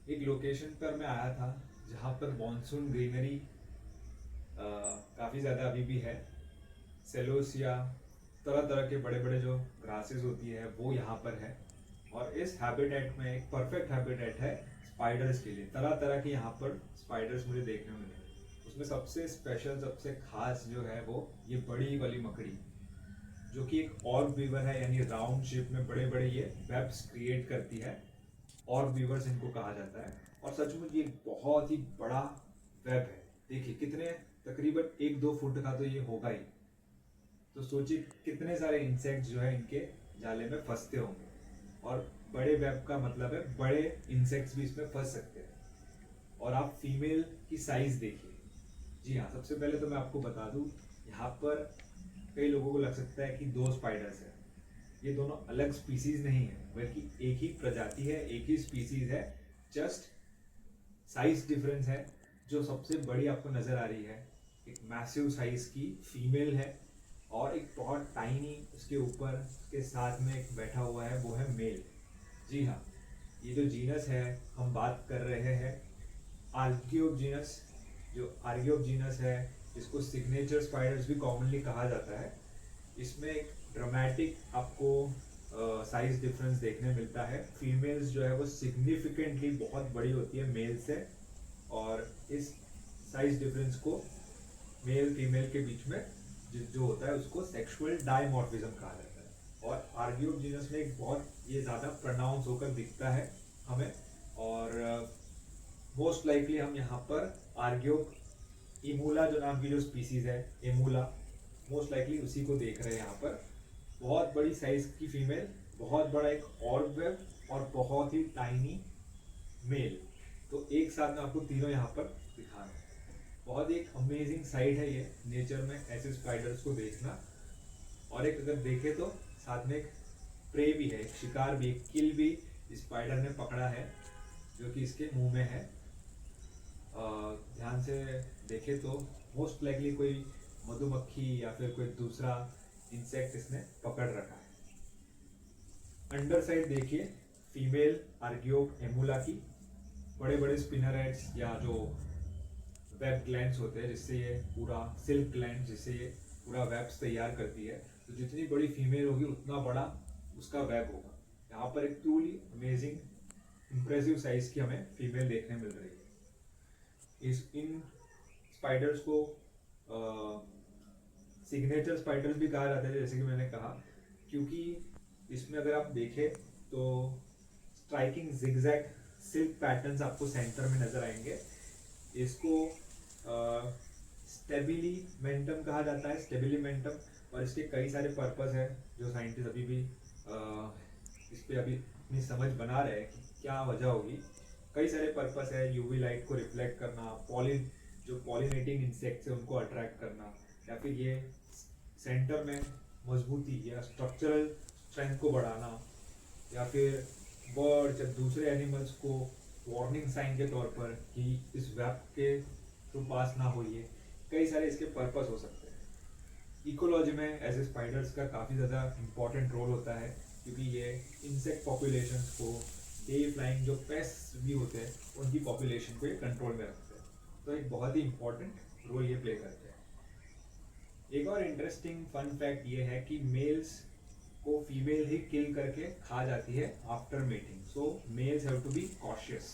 एक लोकेशन पर मैं आया था जहाँ पर मॉनसून ग्रीनरी काफ़ी ज़्यादा अभी भी है। सेलोसिया, तरह तरह के बड़े बड़े जो ग्रासेस होती है वो यहाँ पर है। और इस हैबिटेट में एक परफेक्ट हैबिटेट है स्पाइडर्स के लिए। तरह तरह के यहाँ पर स्पाइडर्स मुझे देखने को मिले। उसमें सबसे स्पेशल, सबसे खास जो है वो ये बड़ी वाली मकड़ी, जो कि एक ऑर्ब वीवर है, यानी राउंड शेप में बड़े बड़े ये वेब्स क्रिएट करती है। ऑर्ब वीवर्स इनको कहा जाता है। और सचमुच ये बहुत ही बड़ा वेब है। देखिए कितने, तकरीबन 1-2 फुट का तो ये होगा ही। तो सोचिए कितने सारे इंसेक्ट्स जो है इनके जाले में फंसते होंगे। और बड़े वेब का मतलब है बड़े इंसेक्ट्स भी इसमें फंस सकते हैं। और आप फीमेल की साइज देखिए। जी हाँ, सबसे पहले तो मैं आपको बता दूं, यहाँ पर कई लोगों को लग सकता है कि 2 स्पाइडर्स हैं। ये दोनों अलग स्पीसीज नहीं है, बल्कि एक ही प्रजाति है, एक ही स्पीसीज है। जस्ट साइज डिफरेंस है। जो सबसे बड़ी आपको नजर आ रही है, एक मैसिव साइज की फीमेल है, और एक बहुत टाइनी उसके ऊपर के साथ में एक बैठा हुआ है, वो है मेल। जी हाँ, ये जो जीनस है हम बात कर रहे हैं आर्कियोप जीनस। जो आर्कियोप जीनस है, इसको सिग्नेचर स्पाइडर्स भी कॉमनली कहा जाता है। इसमें एक ड्रामेटिक आपको साइज डिफरेंस देखने मिलता है। फीमेल्स जो है वो सिग्निफिकेंटली बहुत बड़ी होती है मेल से। और इस साइज डिफरेंस को मेल फीमेल के बीच में जो होता है उसको सेक्सुअल डायमॉर्फिज्म कहा जाता है। और आर्गियोप जीनस में एक बहुत ये ज़्यादा प्रोनाउंस होकर दिखता है हमें। और मोस्ट लाइकली हम यहाँ पर आर्गियोप इमूला जो नाम की जो स्पीसीज है, एमूला, मोस्ट लाइकली उसी को देख रहे हैं यहाँ पर। बहुत बड़ी साइज की फीमेल, बहुत बड़ा एक ऑर्ब वेब, और बहुत ही टाइनी मेल। तो एक साथ में आपको तीनों यहाँ पर दिखा रहे हैं। बहुत एक अमेजिंग साइट है ये नेचर में ऐसे स्पाइडर्स को देखना। और एक अगर देखे तो साथ में एक प्रे भी है, एक शिकार भी, एक किल भी स्पाइडर ने पकड़ा है, जो कि इसके मुंह में है। ध्यान से देखे तो मोस्ट लाइकली कोई मधुमक्खी या फिर कोई दूसरा इंसेक्ट इसने पकड़ रखा है। अंडर साइड देखिए फीमेल आर्गियोप एमुला की, बड़े बड़े स्पिनर हेड्स या जो वेब ग्लैंड्स होते हैं, जिससे ये पूरा सिल्क ग्लैंड, जिससे ये पूरा वेब्स तैयार करती है। तो जितनी बड़ी फीमेल होगी उतना बड़ा उसका वेब होगा। यहाँ पर एक ट्रूली अमेजिंग इंप्रेसिव साइज की हमें फीमेल देखने मिल रही है। इन स्पाइडर्स को सिग्नेचर स्पाइडर्स भी कहा जाता है, जैसे कि मैंने कहा, क्योंकि इसमें अगर आप देखें तो स्ट्राइकिंग जिगजैग सिल्क पैटर्न्स आपको सेंटर में नजर आएंगे। इसको स्टेबिलीमेंटम कहा जाता है, स्टेबिलीमेंटम। और इसके कई सारे पर्पस है जो साइंटिस्ट अभी भी इस पे अभी अपनी समझ बना रहे हैं कि क्या वजह होगी। कई सारे पर्पस है, यूवी लाइट को रिफ्लेक्ट करना, जो पॉलिनेटिंग इंसेक्ट्स है उनको अट्रैक्ट करना, या फिर ये सेंटर में मजबूती या स्ट्रक्चरल स्ट्रेंथ को बढ़ाना, या फिर बर्ड्स या दूसरे एनिमल्स को वार्निंग साइन के तौर पर कि इस वेब के थ्रू पास ना होइए। कई सारे इसके पर्पस हो सकते हैं। इकोलॉजी में ऐसे स्पाइडर्स का काफ़ी ज़्यादा इंपॉर्टेंट रोल होता है, क्योंकि ये इंसेक्ट पॉपुलेशंस को, डे फ्लाइंग जो पेस्ट भी होते हैं उनकी पॉपुलेशन को ये कंट्रोल में रखते हैं। तो एक बहुत ही इंपॉर्टेंट रोल ये प्ले करते हैं। एक और इंटरेस्टिंग फन फैक्ट ये है कि मेल्स को फीमेल ही किल करके खा जाती है after mating. So males have to be cautious.